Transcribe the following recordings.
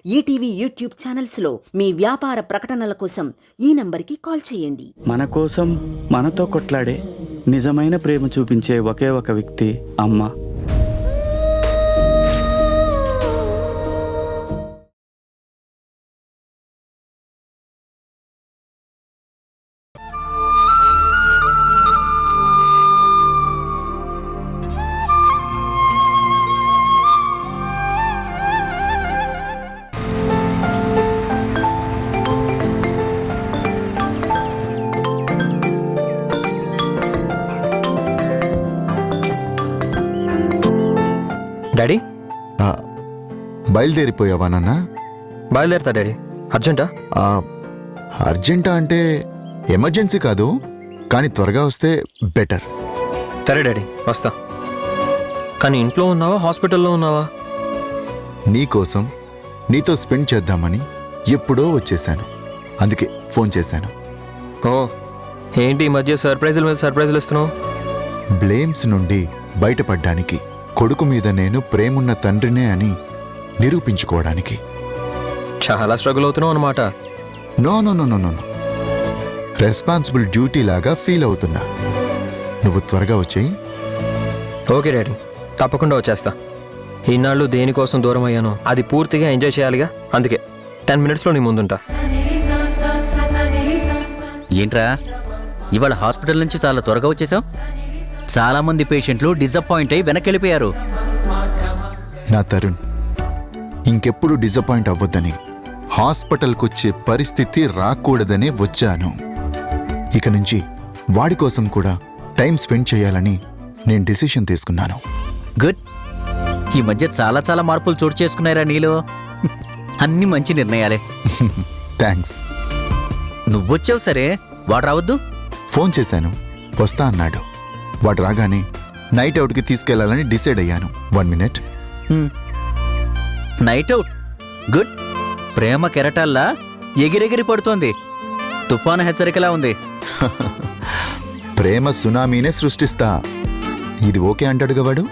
ETV YouTube ఛానల్స్లో మీ వ్యాపార ప్రకటనల కోసం ఈ నంబర్కి కాల్ చేయండి. మన కోసం మనతో కొట్లాడే నిజమైన ప్రేమ చూపించే ఒకే ఒక వ్యక్తి అమ్మ. డాడీ బయలుదేరిపోయావా నాన్న? బయలుదేరుతా డాడీ. అర్జెంటా? అర్జెంటా అంటే ఎమర్జెన్సీ కాదు, కానీ త్వరగా వస్తే బెటర్. సరే డాడీ, వస్తా. కానీ ఇంట్లో ఉన్నావా హాస్పిటల్లో ఉన్నావా? నీకోసం నీతో స్పెండ్ చేద్దామని ఎప్పుడో వచ్చేసాను, అందుకే ఫోన్ చేశాను. ఓ ఏంటి ఈ మధ్య సర్ప్రైజుల మీద సర్ప్రైజులు ఇస్తున్నావు? బ్లేమ్స్ నుండి బయటపడ్డానికి, కొడుకు మీద నేను ప్రేమున్న తండ్రినే అని నిరూపించుకోవడానికి. చాలా స్ట్రగుల్ అవుతున్నావు అనమాట. No no no no no responsible duty లాగా ఫీల్ అవుతున్నా. నువ్వు త్వరగా వచ్చేయి. ఓకే డాడీ, తప్పకుండా వచ్చేస్తా. ఈనాళ్ళు దేనికోసం దూరం అయ్యాను అది పూర్తిగా ఎంజాయ్ చేయాలిగా, అందుకే 10 minutesలో నీ ముందుంటా. ఏంట్రా ఇవాళ హాస్పిటల్ నుంచి చాలా త్వరగా వచ్చేసావు? చాలా మంది పేషెంట్లు డిసప్పాయింట్ అయి వెనకెళ్ళిపోయారు. నా తరుణ్, ఇంకెప్పుడు డిసప్పాయింట్ అవ్వద్దని, హాస్పిటల్కి వచ్చే పరిస్థితి రాకూడదనే వచ్చాను. ఇక నుంచి వాడి కోసం కూడా టైం స్పెండ్ చేయాలని నేను డిసిషన్ తీసుకున్నాను. గుడ్. ఈ మధ్య చాలా చాలా మార్పులు చోటు చేసుకున్నారా నీలో? అన్ని మంచి నిర్ణయాలే. థ్యాంక్స్. నువ్వొచ్చావు సరే, వాడు రావద్దు? ఫోన్ చేశాను, వస్తా అన్నాడు. వాడు రాగానే నైట్ అవుట్కి తీసుకెళ్లాలని డిసైడ్ అయ్యాను. 1 minute. Night out. గుడ్. ప్రేమ కెరటాల్లా ఎగిరెగిరి పడుతోంది. తుఫాను హెచ్చరికలా ఉంది. ప్రేమ సునామీనే సృష్టిస్తా. ఇది ఓకే అంటాడుగా వాడు.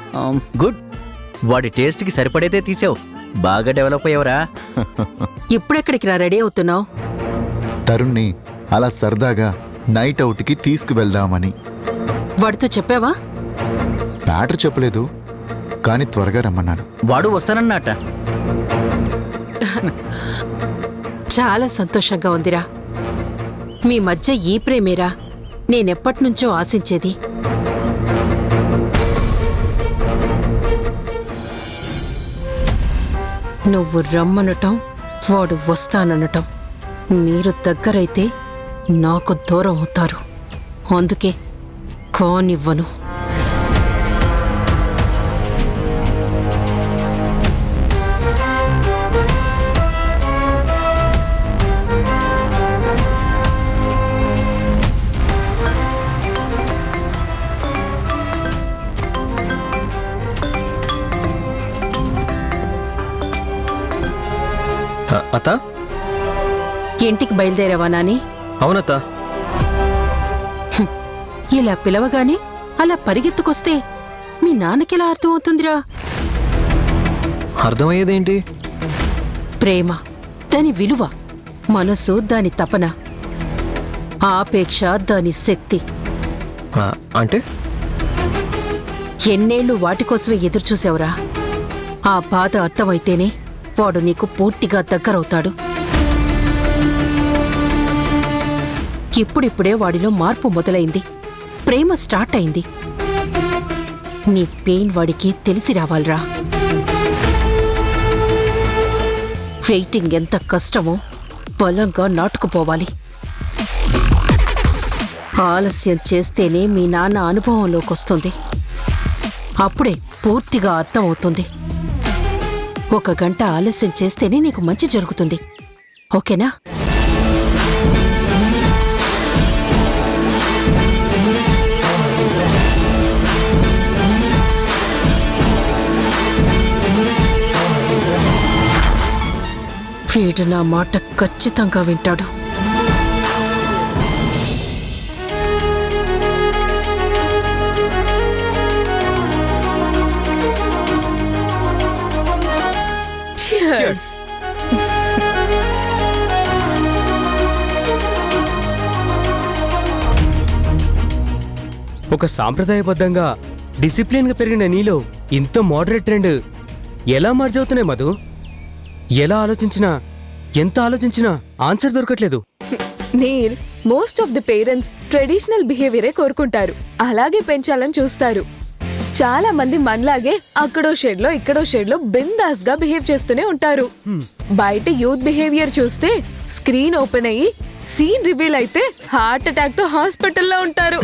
గుడ్. వాడి టేస్ట్కి సరిపడైతే తీసావు. బాగా డెవలప్ అయ్యవరా. ఇప్పుడెక్కడికి రా రెడీ అవుతున్నావు? తరుణ్ని అలా సరదాగా నైట్ అవుట్కి తీసుకువెళ్దామని. వాడితో చెప్పావా? మ్యాటర్ చెప్పలేదు, కానీ త్వరగా రమ్మన్నాను. వాడు వస్తానన్నట. చాలా సంతోషంగా ఉందిరా. మీ మధ్య ఈ ప్రేమేరా నేనెప్పటినుంచో ఆశించేది. నువ్వు రమ్మనటం, వాడు వస్తాననటం, మీరు దగ్గరైతే నాకు దూరం అవుతారు. అందుకే కానివ్వను. అత్త, ఇంటికి బయలుదేరావా నాని? అవునత్త. ఇలా పిలవగానే అలా పరిగెత్తుకొస్తే మీ నాన్నకెలా అర్థమవుతుందిరా? అర్థమయ్యేదేంటి? ప్రేమ, దాని విలువ, మనసు దాని తపన, ఆపేక్ష దాని శక్తి. అంటే ఎన్నేళ్లు వాటికోసమే ఎదురుచూసావురా? ఆ బాధ అర్థమైతేనే వాడు నీకు పూర్తిగా దగ్గరవుతాడు. ఇప్పుడిప్పుడే వాడిలో మార్పు మొదలైంది. ప్రేమ స్టార్ట్ అయింది. నీ పెయిన్ వాడికి తెలిసి రావాలిరా. వెయిటింగ్ ఎంత కష్టమో బలంగా నాటుకుపోవాలి. ఆలస్యం చేస్తేనే మీ నాన్న అనుభవంలోకొస్తుంది. అప్పుడే పూర్తిగా అర్థమవుతుంది. 1 గంట ఆలస్యం చేస్తేనే నీకు మంచి జరుగుతుంది. ఓకేనా? వీడు నా మాట ఖచ్చితంగా వింటాడు. Cheers. ఒక సాంప్రదాయబద్ధంగా డిసిప్లిన్గా పెరిగిన నీలో ఇంత మోడరేట్ ట్రెండ్ ఎలా మర్జ్ అవుతున్నాయి మధు? ఎలా ఆలోచించినా ఎంత ఆలోచించినా ఆన్సర్ దొరకట్లేదు. Neel, most of the parents traditional బిహేవియరే కోరుకుంటారు, అలాగే పెంచాలని చూస్తారు. చాలా మంది మనలాగే అక్కడో షేడ్లో ఇక్కడో షేడ్లో బిందాస్ గా బిహేవ్ చేస్తూనే ఉంటారు. బయట యూత్ బిహేవియర్ చూస్తే స్క్రీన్ ఓపెన్ అయ్యి సీన్ రివీల్ అయితే హార్ట్ అటాక్ తో హాస్పిటల్లో ఉంటారు.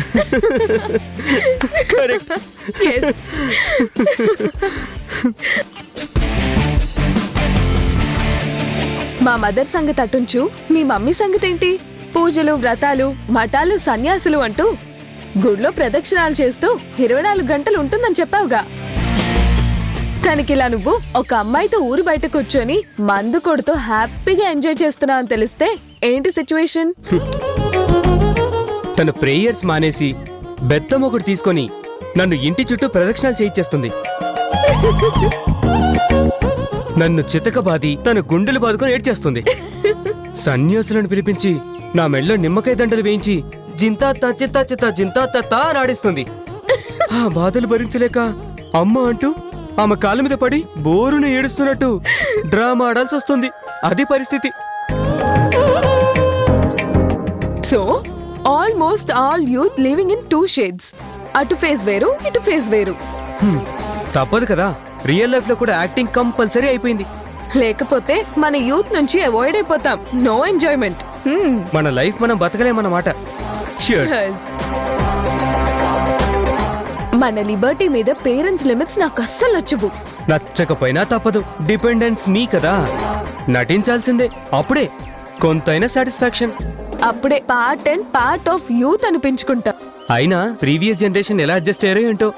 Yes. మా మదర్ సంగతి అటుంచు, మీ మమ్మీ సంగతి ఏంటి? పూజలు, వ్రతాలు, మఠాలు, సన్యాసులు అంటూ గుడిలో ప్రదక్షిణాలు చేస్తూ 24 గంటలు ఉంటుందని చెప్పావుగా. తనకిలా నువ్వు ఒక అమ్మాయితో ఊరు బయట కూర్చొని మందు కొడుతూ హ్యాపీగా ఎంజాయ్ చేస్తున్నావు అని తెలిస్తే ఏంటి సిచ్యువేషన్? తన ప్రేయర్స్ మానేసి బెత్తం ఒకటి తీసుకొని నన్ను ఇంటి చుట్టూ ప్రదక్షిణాలు చేయించేస్తుంది. నన్ను చితకబాది తన గుండెలు బాదుకొని ఏడ్చేస్తుంది. సన్యాసులను పిలిపించి నా మెళ్ళో నిమ్మకాయ దండలు వేయించి జింతా చిత్తా చిత్తా జింతా తత్తా ఆడిస్తుంది. ఆ బాధలు భరించలేక అమ్మ అంటూ ఆమె కాళ్ళ మీద పడి బోరును ఏడుస్తున్నట్టు డ్రామా ఆడాల్సి వస్తుంది. అది పరిస్థితి. So almost all youth living in 2 shades. అటు ఫేస్ వేరు, ఇటు ఫేస్ వేరు. తప్పదు కదా, రియల్ లైఫ్ లో కూడా యాక్టింగ్ కంపల్సరీ అయిపోయింది. లేకపోతే మన యూత్ నుంచి అవాయిడ్ అయిపోతాం. No enjoyment. మన లైఫ్ మనం బతకలేమన్నమాట. Cheers. మన లిబర్టీ మీద పేరెంట్స్ లిమిట్స్ నాకు అస్సలు నచ్చవు. నచ్చకపోయినా తప్పదు, డిపెండెన్స్ మీ కదా, నటించాల్సిందే. అప్పుడే కొంతైనా సాటిస్ఫాక్షన్. అప్పుడే పార్ట్ ఆఫ్ యూత్ అనిపించుకుంటా. అయినా ప్రీవియస్ జనరేషన్ ఎలా అడ్జస్ట్ అయ్యారో ఏంటో.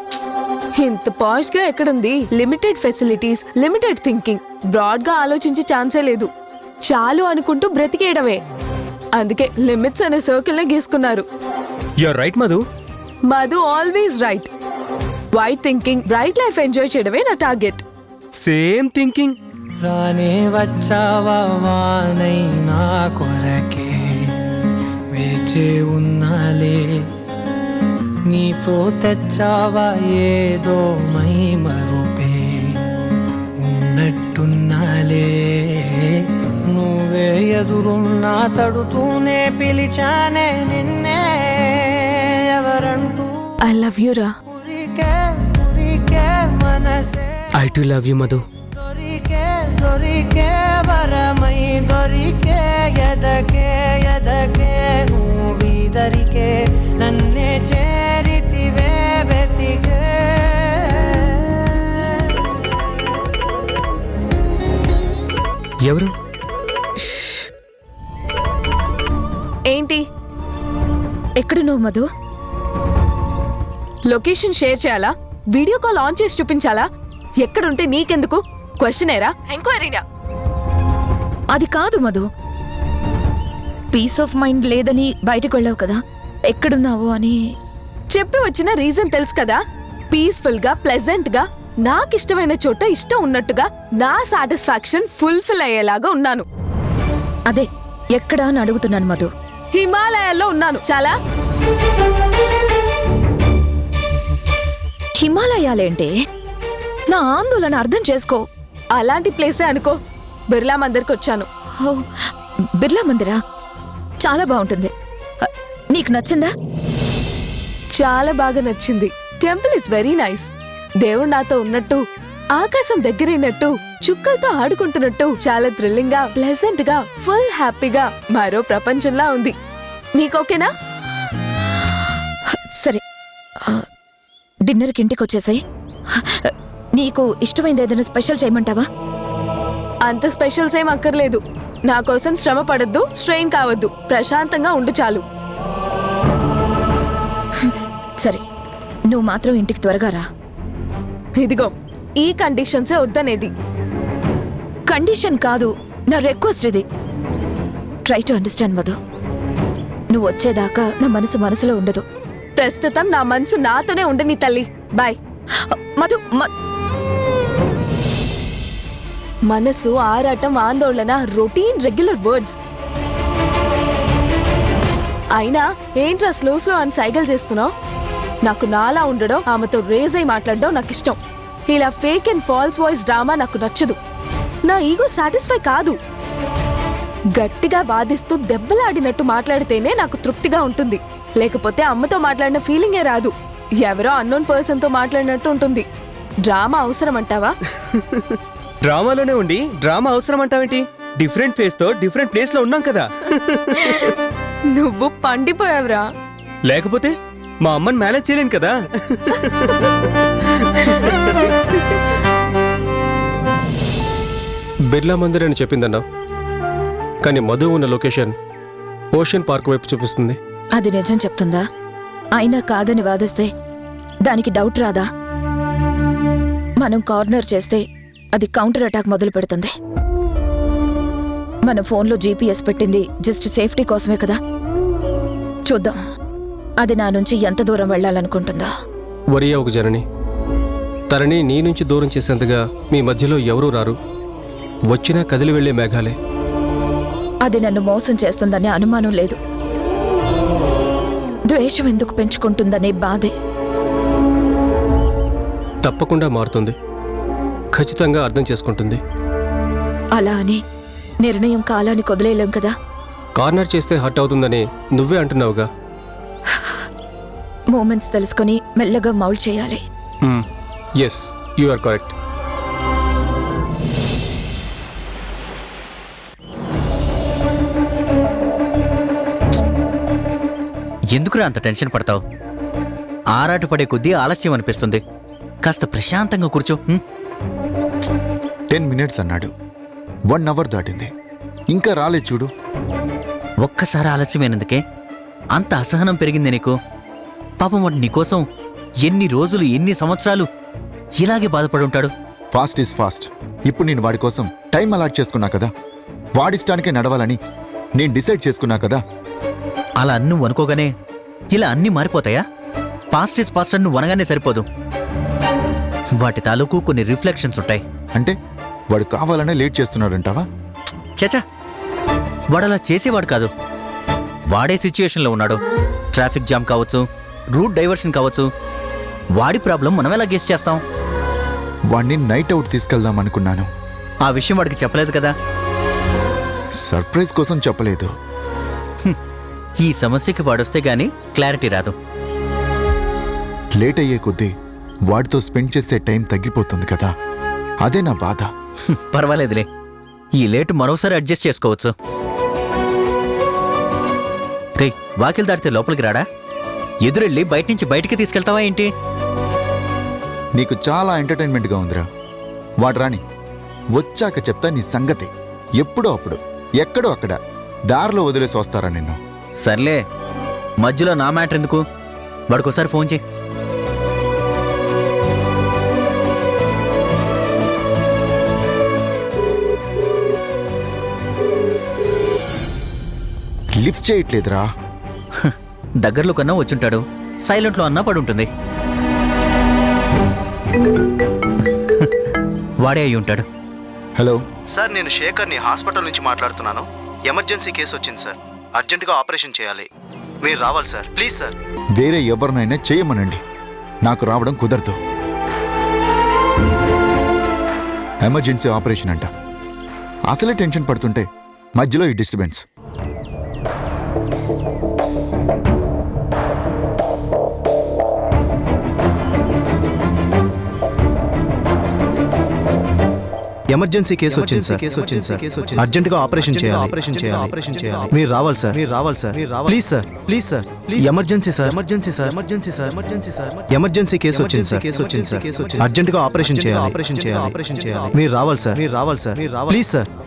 ఇంత పాష్ గా ఎక్కడుంది? Limited facilities, limited thinking. Broad గా ఆలోచించే ఛాన్సే లేదు. చాలు అనుకుంటూ బ్రతికేయడమే. అందుకే లిమిట్స్ అనే సర్కిల్ నే గీసుకున్నారు. You're right Madhu. Madhu always right. White thinking, bright life enjoy చేయడమే నా టార్గెట్. Same thinking. రానే వచ్చావా వానై నా కొరకే, వేచే ఉన్నాలే, నీతో తెచ్చావా ఏదో మై మరుపే, ఉన్నట్టున్నాలే, నువ్వే ఎదురున్నా తడుతూనే పిలిచానే నిన్నే ఎవరంటూ. ఐ లవ్ యూ రా. ఉరికే మనసే I to love you Madhu. దొరికే వరమై దొరికే ఎదకే నువ్విదరికే నన్నే చేరితివే వెతికే. ఎవరు? ఏంటి? ఎక్కడున్నావు మధు? లొకేషన్ షేర్ చేయాలా? వీడియో కాల్ ఆన్ చేసి చూపించాలా? ఎక్కడుంటే నీకెందుకు? క్వశ్చనేరా? ఎంక్వైరీనా? అది కాదు మధు, పీస్ ఆఫ్ మైండ్ లేదని బయటకు వెళ్ళావు కదా, ఎక్కడున్నావు అని. చెప్పి వచ్చిన రీజన్ తెలుసు కదా. పీస్ఫుల్ గా, ప్లెజెంట్ గా, నాకిష్టమైన చోట ఇష్టం ఉన్నట్టుగా నా సాటిస్ఫాక్షన్ ఫుల్ఫిల్ అయ్యేలాగా ఉన్నాను. అదే ఎక్కడా అని అడుగుతున్నాను మధు. హిమాలయాల్లో ఉన్నాను. చాలా. హిమాలయాలేంటే? నా ఆందోళన అర్థం చేసుకో. అలాంటి ప్లేసే అనుకో. బిర్లా మందిర్కి వచ్చాను. ఓ, బిర్లా మందిరా? చాలా బాగుంటుంది. నీకు నచ్చిందా? చాలా బాగా నచ్చింది. Temple is very nice. దేవుడు నాతో ఉన్నట్టు, ఆకాశం దగ్గరైనట్టు, చుక్కలతో ఆడుకుంటున్నట్టు, చాలా థ్రిల్లింగ్ గా, ప్లెజెంట్ గా, ఫుల్ హ్యాపీగా, మరో ప్రపంచంలా ఉంది. నీకోకేనా? సరే, డిన్నర్కి ఇంటికి వచ్చేసాయి. నీకు ఇష్టమైంది ఏదైనా స్పెషల్ చేయమంటావా? అంత స్పెషల్స్ ఏం అక్కర్లేదు. నా కోసం శ్రమ పడద్దు, స్ట్రెయిన్ కావద్దు, ప్రశాంతంగా ఉండు చాలు. సరే, నువ్వు మాత్రం ఇంటికి త్వరగా రా. ఇదిగో ఈ కండిషన్సే వద్దనేది. కండిషన్ కాదు, నా రిక్వెస్ట్ ఇది. Try to understand Madhu. నువ్వు వచ్చేదాకా నా మనసులో ఉండదు. ప్రస్తుతం నా మనసు నాతోనే ఉండని తల్లి. బాయ్. మధు, మనసు, ఆరాటం, ఆందోళన రొటీన్ రెగ్యులర్ వర్డ్స్. అయినా ఏంట్రా స్లో అని సైకిల్ చేస్తున్నావు? నాకు నాలా ఉండడం, ఆమెతో రేజ్ అయి మాట్లాడడం నాకు ఇష్టం. ఇలా fake and false voice drama నాకు నచ్చదు. నా ఈగో సాటిస్ఫై కాదు. గట్టిగా వాదిస్తూ దెబ్బలాడినట్టు మాట్లాడితేనే నాకు తృప్తిగా ఉంటుంది. లేకపోతే అమ్మతో మాట్లాడిన ఫీలింగే రాదు. ఎవరో అన్నోన్ పర్సన్తో మాట్లాడినట్టు ఉంటుంది. డ్రామా అవసరం అంటావా? డ్రామాలోనే ఉండి డ్రామా అవసరం అంటావేంటి? డిఫరెంట్ ఫేస్ తో డిఫరెంట్ ప్లేస్ లో ఉన్నాం కదా. నువ్వు పండిపోయావురా. లేకపోతే మా అమ్మని మేనేజ్ చేయలేను కదా. బిర్లా మందిర్ అని చెప్పిందన్నావు, కానీ మధు ఉన్న లొకేషన్ ఓషన్ పార్క్ వైపు చూపిస్తుంది. అది నిజం చెప్తుందా? అయినా కాదని వాదిస్తే దానికి డౌట్ రాదా? మనం కార్నర్ చేస్తే అది కౌంటర్ అటాక్ మొదలు పెడుతుంది. మన ఫోన్లో జీపీఎస్ పెట్టింది జస్ట్ సేఫ్టీ కోసమే కదా. చూద్దాం అది నా నుంచి ఎంత దూరం వెళ్ళాలనుకుంటుందో. వరియా ఒక జనని, తనని నీ నుంచి దూరం చేసేంతగా మీ మధ్యలో ఎవరూ రారు. వచ్చినా కదిలి వెళ్లే మేఘాలే. అది నన్ను మోసం చేస్తుందనే అనుమానం లేదు. ద్వేషం ఎందుకు పెంచుకుంటుందనే బాధే. తప్పకుండా మారుతుంది. ఖచ్చితంగా అర్థం చేసుకుంటుంది. అలా అని నిర్ణయం కాలానికి వదిలేయలేం కదా. కార్నర్ చేస్తే హర్ట్ అవుతుందని నువ్వే అంటున్నావుగా. మూమెంట్స్ తెలుసుకొని మెల్లగా మౌల్డ్ చేయాలి. Yes, you are correct. ఎందుకురా అంత టెన్షన్ పడతావు? ఆరాట పడే కొద్దీ ఆలస్యం అనిపిస్తుంది. కాస్త ప్రశాంతంగా కూర్చో. 10 minutes అన్నాడు. 1 hour దాటింది, ఇంకా రాలేదు చూడు. ఒక్కసారి ఆలస్యమైనందుకే అంత అసహనం పెరిగింది నీకు. పాపం వాడు నీకోసం ఎన్ని రోజులు ఎన్ని సంవత్సరాలు ఇలాగే బాధపడుంటాడు. Fast is fast. ఇప్పుడు నేను వాడి కోసం టైం అలాట్ చేసుకున్నా కదా. వాడిష్టానికే నడవాలని నేను డిసైడ్ చేసుకున్నా కదా. అలా నువ్వు అనుకోగానే ఇలా అన్నీ మారిపోతాయా? పాస్ట్ ఇస్ పాస్ట్ అని నువ్వు అనగానే సరిపోదు. వాటి తాలూకు కొన్ని రిఫ్లెక్షన్స్ ఉంటాయి. అంటే వాడు కావాలనే లేట్ చేస్తున్నాడంటావా? చచా, వాడు అలా చేసేవాడు కాదు. వాడే సిచ్యుయేషన్లో ఉన్నాడు. ట్రాఫిక్ జామ్ కావచ్చు, రూట్ డైవర్షన్ కావచ్చు. వాడి ప్రాబ్లం మనం ఎలా గెస్ చేస్తాం? వాడిని నైట్ అవుట్ తీసుకెళ్దాం అనుకున్నాను. ఆ విషయం వాడికి చెప్పలేదు కదా. సర్ప్రైజ్ కోసం చెప్పలేదు. ఈ సమస్యకి వాడొస్తే గానీ క్లారిటీ రాదు. లేట్ అయ్యే కొద్దీ వాడితో స్పెండ్ చేసే టైం తగ్గిపోతుంది కదా. అదే నా బాధ. పర్వాలేదులే, ఈ లేటు మరోసారి అడ్జస్ట్ చేసుకోవచ్చు. వాకిలు దాటితే లోపలికి రాడా? ఎదురెళ్ళి బయట నుంచి బయటికి తీసుకెళ్తావా ఏంటి? నీకు చాలా ఎంటర్టైన్మెంట్గా ఉందిరా. వాడు రాని, వచ్చాక చెప్తా నీ సంగతి. ఎప్పుడో అప్పుడు ఎక్కడో అక్కడ దారిలో వదిలేసి వస్తారా నిన్ను? సర్లే, మధ్యలో నా మ్యాటర్ ఎందుకు? వాడికోసారి ఫోన్ చేయి. లిఫ్ట్ చేయట్లేదురా. దగ్గరలో కన్నా వచ్చుంటాడు, సైలెంట్లో అన్నా పడుంటుంది. వాడే అయి ఉంటాడు. హలో సార్, నేను శేఖర్ని హాస్పిటల్ నుంచి మాట్లాడుతున్నాను. ఎమర్జెన్సీ కేసు వచ్చింది సార్. అర్జెంటుగా ఆపరేషన్ చేయాలి. మీరు రావాలి సార్, ప్లీజ్ సార్. వేరే ఎవరినైనా చేయమనండి, నాకు రావడం కుదరదు. ఎమర్జెన్సీ ఆపరేషన్ అంట. అసలే టెన్షన్ పడుతుంటే మధ్యలో ఈ డిస్టర్బెన్స్. ఎమర్జెన్సీ కేసు వచ్చింది సార్. అర్జెంటుగా ఆపరేషన్ చేయాలి. మీరు రావాలి sir, please sir, please sir. Emergency sir, emergency case వచ్చింది సార్. అర్జెంటుగా ఆపరేషన్ చేయాలి. మీరు రావాలి sir,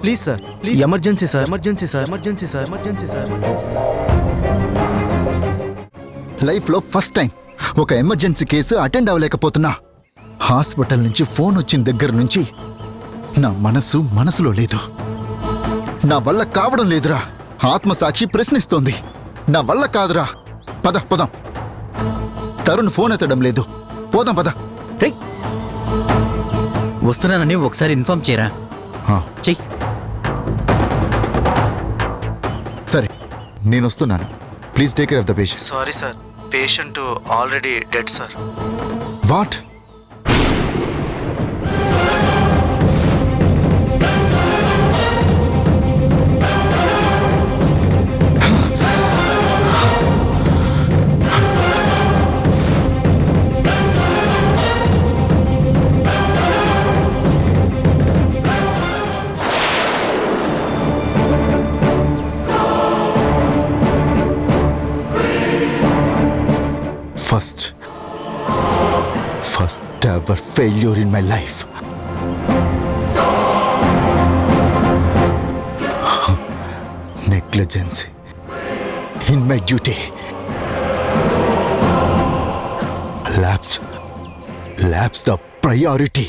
please sir. Emergency sir. లైఫ్లో ఫస్ట్ టైం ఒక ఎమర్జెన్సీ కేసు అటెండ్ అవ్వలేకపోతున్నా. హాస్పిటల్ నుంచి ఫోన్ వచ్చిన దగ్గర నుంచి నా మనసులో లేదు. నా వల్ల కావడం లేదురా. ఆత్మసాక్షి ప్రశ్నిస్తోంది. నా వల్ల కాదురా. పదం. తరుణ్ ఫోన్ ఎత్తడం లేదు. పోదాం పద. వస్తున్నానని ఒకసారి ఇన్ఫార్మ్ చేయరా. చెయ్యి. సరే, నేను వస్తున్నాను. Please take care of the patient. Sorry sir, patient already dead sir. What? First ever failure in my life. Negligence in my duty. Lapse the priority.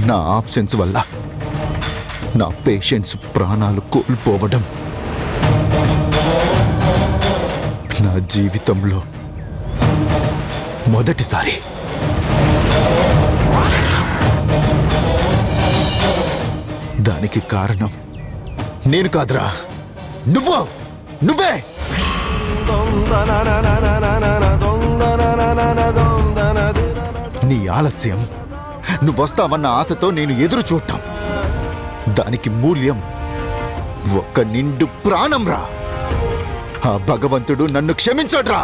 నా ఆబ్సెన్స్ వల్ల నా పేషెంట్స్ ప్రాణాలు కోల్పోవడం నా జీవితంలో మొదటిసారి. దానికి కారణం నేను కాదురా, నువ్వే. నీ ఆలస్యం, నువ్వొస్తావన్న ఆశతో నేను ఎదురు చూడటం, దానికి మూల్యం ఒక్క నిండు ప్రాణం రా. ఆ భగవంతుడు నన్ను క్షమించడ్రా.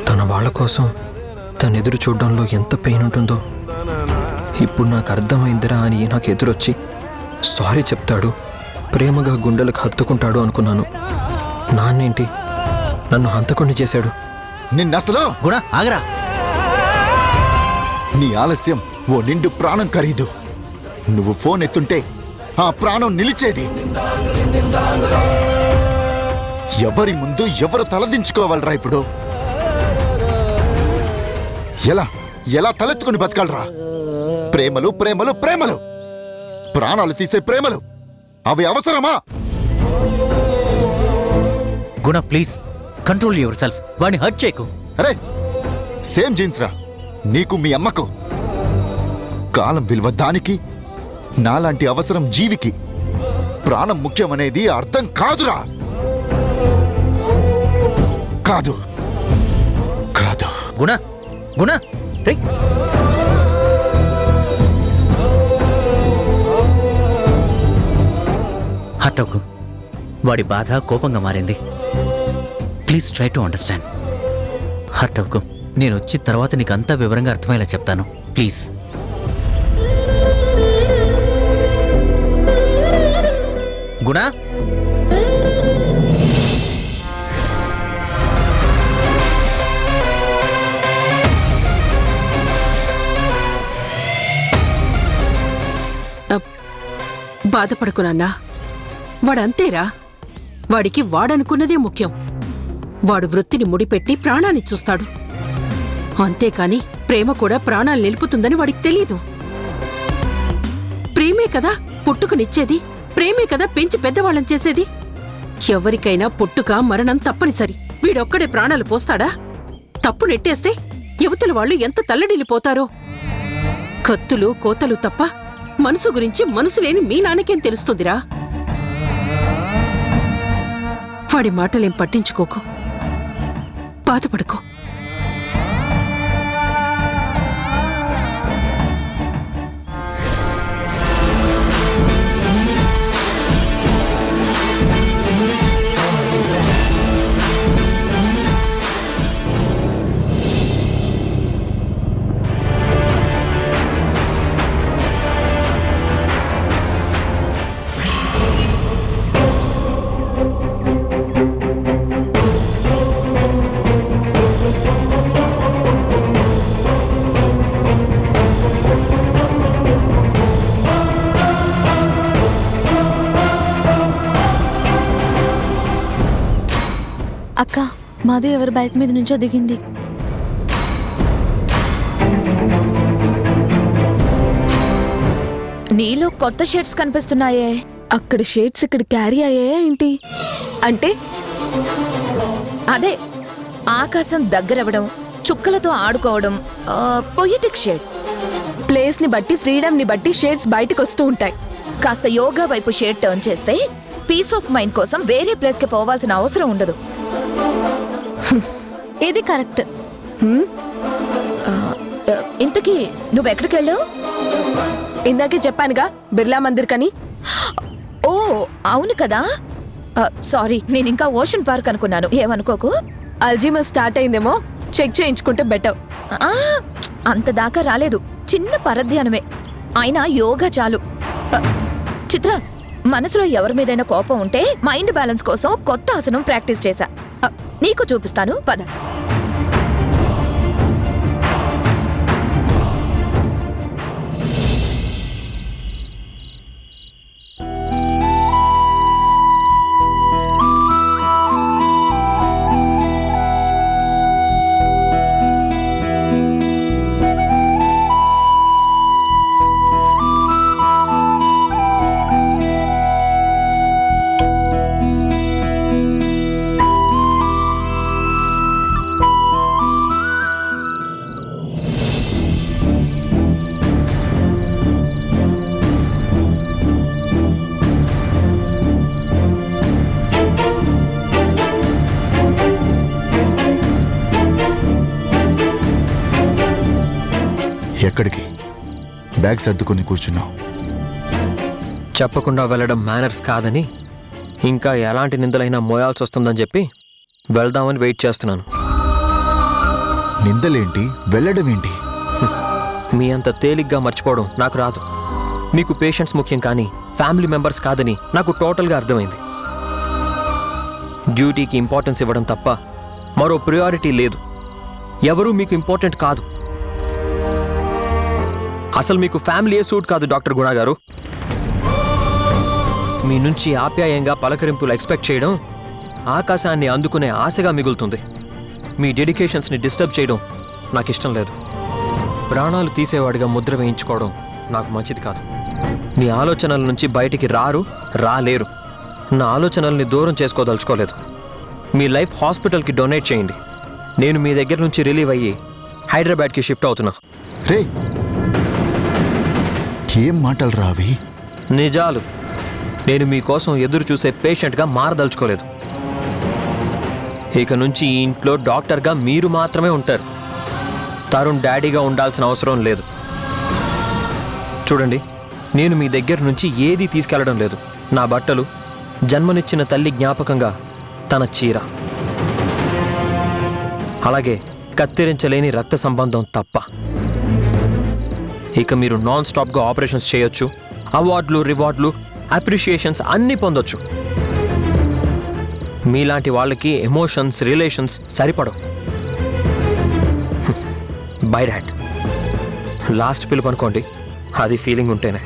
తన వాళ్ళ కోసం తను ఎదురు చూడడంలో ఎంత పెయిన్ ఉంటుందో ఇప్పుడు నాకు అర్థమైందిరా అని నాకు ఎదురొచ్చి సారీ చెప్తాడు, ప్రేమగా గుండెలకు హత్తుకుంటాడు అనుకున్నాను. నాన్నేంటి నన్ను హంతకుణ్ణి చేశాడు. నిన్నసలు గుణ ఆగరా. నీ ఆలస్యం ఓ నిండు ప్రాణం ఖరీదు. నువ్వు ఫోన్ ఎత్తుంటే ఆ ప్రాణం నిలిచేది. ఎవరి ముందు ఎవరు తలదించుకోవాలరా ఇప్పుడు? ఎలా తలెత్తుకుని బతకాలరా? ప్రేమలు ప్రేమలు ప్రేమలు, ప్రాణాలు తీసే ప్రేమలు, అవి అవసరమా? గుణ ప్లీజ్ కంట్రోల్ యువర్ సెల్ఫ్. వాడిని హర్ట్ చేయకు. అరే సేమ్ జీన్స్ రా నీకు మీ అమ్మకు. కాలం విలువ దానికి, నాలాంటి అవసరం జీవికి. ప్రాణం ముఖ్యమనేది అర్థం కాదురా. కాదు గుణ రేయ్. హర్ట్ అవ్వకు. వాడి బాధ కోపంగా మారింది. Please try to understand. Hurt అవ్వకు. నేను వచ్చిన తర్వాత నీకు అంతా వివరంగా అర్థమయ్యేలా చెప్తాను. ప్లీజ్. గుణ బాధపడకు నాన్నా. వాడంతేరా. వాడికి వాడనుకున్నదే ముఖ్యం. వాడు వృత్తిని ముడిపెట్టి ప్రాణాన్ని చూస్తాడు. అంతేకాని ప్రేమ కూడా ప్రాణాలు నిలుపుతుందని వాడికి తెలీదు. ప్రేమే కదా పుట్టుకనిచ్చేది, ప్రేమే కదా పెంచి పెద్దవాళ్ళం చేసేది. ఎవరికైనా పుట్టుక మరణం తప్పనిసరి. వీడొక్కడే ప్రాణాలు పోస్తాడా? తప్పు నెట్టేస్తే యువతల వాళ్ళు ఎంత తల్లడిల్లిపోతారో. కత్తులు కోతలు తప్ప మనసు గురించి మనసు లేని మీ నాన్నకేం తెలుస్తుందిరా? వాడి మాటలేం పట్టించుకోకు, బాధపడుకో. అక్క, మాధవ్ ఎవరి బైక్ మీద నుంచో దిగింది. నీలో కొత్త షేడ్స్ కనిపిస్తున్నాయే. అక్కడ షేడ్స్ ఇక్కడ క్యారీ అయ్యాయా ఏంటి? అంటే అదే ఆకాశం దగ్గరవడం, చుక్కలతో ఆడుకోవడం, పొయిటిక్ షేడ్. ప్లేస్ ని బట్టి, ఫ్రీడమ్ ని బట్టి షేడ్స్ బయటకు వస్తూ ఉంటాయి. కాస్త యోగా వైపు షేడ్ టర్న్ చేస్తే పీస్ ఆఫ్ మైండ్ కోసం వేరే ప్లేస్కి పోవాల్సిన అవసరం ఉండదు. ఇది కరెక్ట్. ఇంతకీ నువ్వెక్కడికి వెళ్ళావు? ఇందాకే చెప్పానుగా, బిర్లా మందిర్ కని. ఓ అవును కదా, సారీ, నేను ఇంకా ఓషన్ పార్క్ అనుకున్నాను, ఏమనుకోకు. అల్జీమర్ స్టార్ట్ అయిందేమో, చెక్ చేయించుకుంటే బెటర్. ఆ, అంత దాకా రాలేదు, చిన్న పరధ్యానమే. అయినా యోగా చాలు. చిత్ర, మనసులో ఎవరి మీదైనా కోపం ఉంటే మైండ్ బ్యాలెన్స్ కోసం కొత్త ఆసనం ప్రాక్టీస్ చేశా. నీకు చూపిస్తాను, పద. ఎక్కడికి? బ్యాగ్ సర్దుకొని కూర్చున్నావు. చెప్పకుండా వెళ్ళడం మేనర్స్ కాదని, ఇంకా ఎలాంటి నిందలైనా మోయాల్సి వస్తుందని చెప్పి వెళ్దామని వెయిట్ చేస్తున్నాను. నిందలేంటి, వెళ్ళడమేంటి? మీ అంత తేలిగ్గా మర్చిపోవడం నాకు రాదు. మీకు పేషెంట్స్ ముఖ్యం కానీ ఫ్యామిలీ మెంబర్స్ కాదని నాకు టోటల్గా అర్థమైంది. డ్యూటీకి ఇంపార్టెన్స్ ఇవ్వడం తప్ప మరో ప్రియారిటీ లేదు. ఎవరూ మీకు ఇంపార్టెంట్ కాదు. అసలు మీకు ఫ్యామిలీయే సూట్ కాదు డాక్టర్ గుణ గారు. మీ నుంచి ఆప్యాయంగా పలకరింపులు ఎక్స్పెక్ట్ చేయడం ఆకాశాన్ని అందుకునే ఆశగా మిగులుతుంది. మీ డెడికేషన్స్ని డిస్టర్బ్ చేయడం నాకు ఇష్టం లేదు. ప్రాణాలు తీసేవాడిగా ముద్ర వేయించుకోవడం నాకు మంచిది కాదు. మీ ఆలోచనల నుంచి బయటికి రాలేరు. నా ఆలోచనల్ని దూరం చేసుకోదలుచుకోలేదు. మీ లైఫ్ హాస్పిటల్కి డొనేట్ చేయండి. నేను మీ దగ్గర నుంచి రిలీవ్ అయ్యి హైదరాబాద్కి షిఫ్ట్ అవుతున్నా. రే, ఏం మాటలు రావి? నిజాలు. నేను మీకోసం ఎదురు చూసే పేషెంట్గా మారదలుచుకోలేదు. ఇక నుంచి ఈ ఇంట్లో డాక్టర్గా మీరు మాత్రమే ఉంటారు. తరుణ్ డాడీగా ఉండాల్సిన అవసరం లేదు. చూడండి, నేను మీ దగ్గర నుంచి ఏదీ తీసుకెళ్లడం లేదు. నా బట్టలు, జన్మనిచ్చిన తల్లి జ్ఞాపకంగా తన చీర, అలాగే కత్తిరించలేని రక్త సంబంధం తప్ప. ఇక మీరు నాన్ స్టాప్గా ఆపరేషన్స్ చేయొచ్చు. అవార్డులు, రివార్డులు, అప్రిషియేషన్స్ అన్నీ పొందొచ్చు. మీలాంటి వాళ్ళకి ఎమోషన్స్, రిలేషన్స్ సరిపడవు. Bye dad. లాస్ట్ పిలుపు అనుకోండి, అది ఫీలింగ్ ఉంటేనే.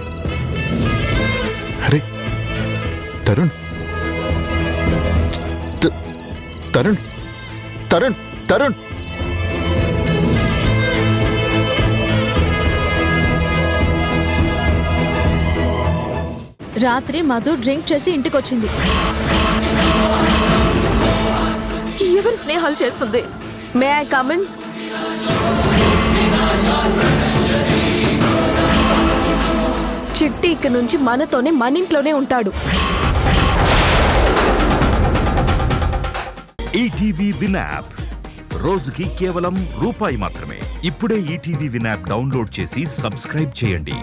అరే తరుణ్, తరుణ్, తరుణ్, తరుణ్. రాత్రి మధు డ్రింక్ చేసి ఇంటికొచ్చింది. ఎవరు స్నేహాలు చేస్తుంది? May I come in? చిట్టి ఇక నుంచి మనతోనే, మన ఇంట్లోనే ఉంటాడు. ఈటీవీ విన్ యాప్ రోజుకి కేవలం రూపాయి మాత్రమే. ఇప్పుడే ఈటీవీ విన్ యాప్ డౌన్లోడ్ చేసి సబ్స్క్రైబ్ చేయండి.